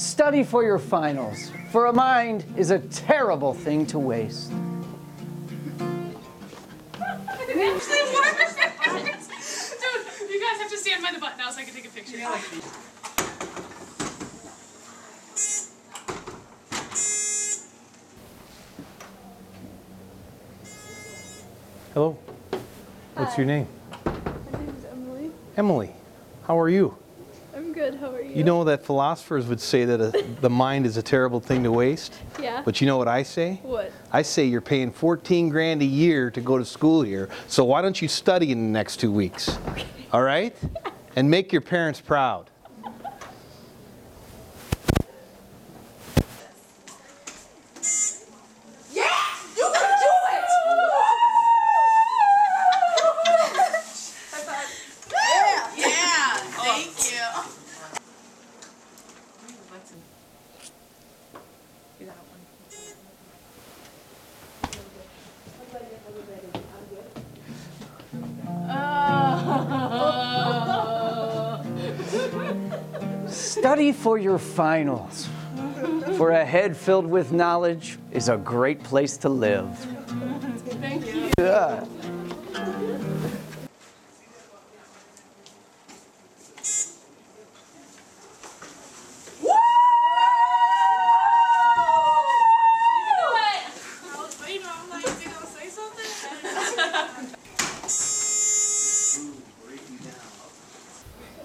Study for your finals, for a mind is a terrible thing to waste. Dude, you guys have to stand by the button now so I can take a picture. Hello. What's your name? My name is Emily. Emily. How are you? I'm good. How are you? You know that philosophers would say that the mind is a terrible thing to waste? Yeah. But you know what I say? What? I say you're paying 14 grand a year to go to school here, so why don't you study in the next 2 weeks? Okay. All right? And make your parents proud. Study for your finals, for a head filled with knowledge is a great place to live. Thank you. Yeah.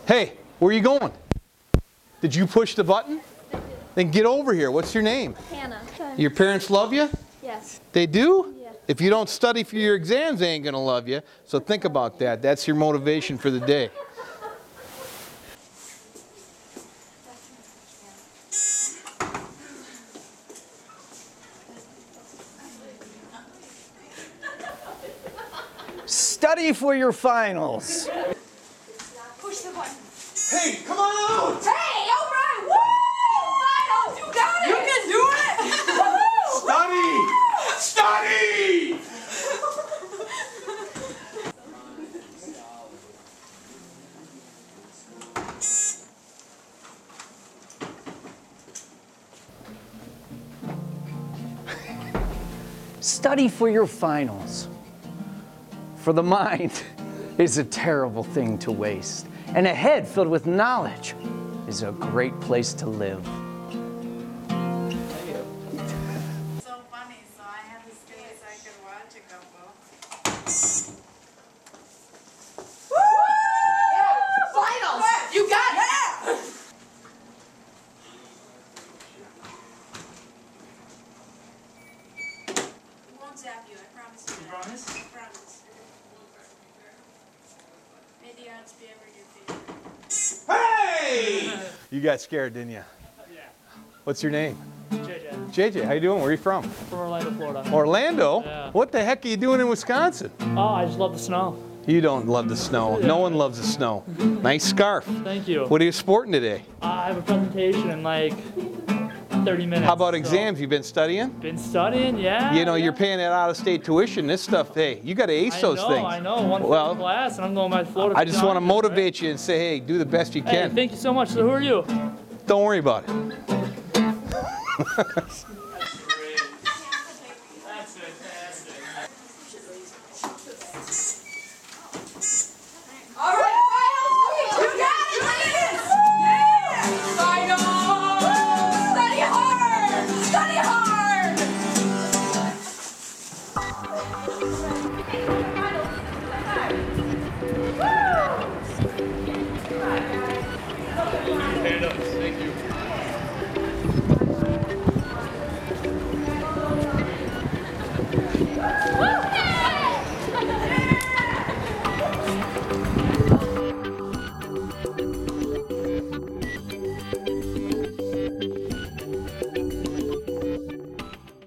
Hey, where are you going? Did you push the button? Then get over here. What's your name? Hannah. Your parents love you? Yes. They do? Yeah. If you don't study for your exams, they ain't going to love you. So think about that. That's your motivation for the day. Study for your finals. Push the button. Hey, come on out! Hey, all right, woo! Finals, you got it! You can do it! Study! Study! Study for your finals. For the mind is a terrible thing to waste, and a head filled with knowledge is a great place to live. So funny, so I had to stay so I could watch a couple. Finals! You got it! We won't zap you, I promise you. You promise? I promise. May the odds be ever your favor. Hey! You got scared, didn't you? Yeah. What's your name? JJ. JJ, how you doing? Where are you from? From Orlando, Florida. Orlando? Yeah. What the heck are you doing in Wisconsin? Oh, I just love the snow. You don't love the snow. No one loves the snow. Nice scarf. Thank you. What are you sporting today? I have a presentation in like 30 minutes. How about so- exams? You been studying? Been studying, yeah. You know, you're yeah. paying that out-of-state tuition. This stuff, hey, you got to ace those things. I know. One Well, class, and I'm going back to Florida. I just want to motivate you and say, hey, do the best you Hey, can. thank you so much. So who are you? Don't worry about it.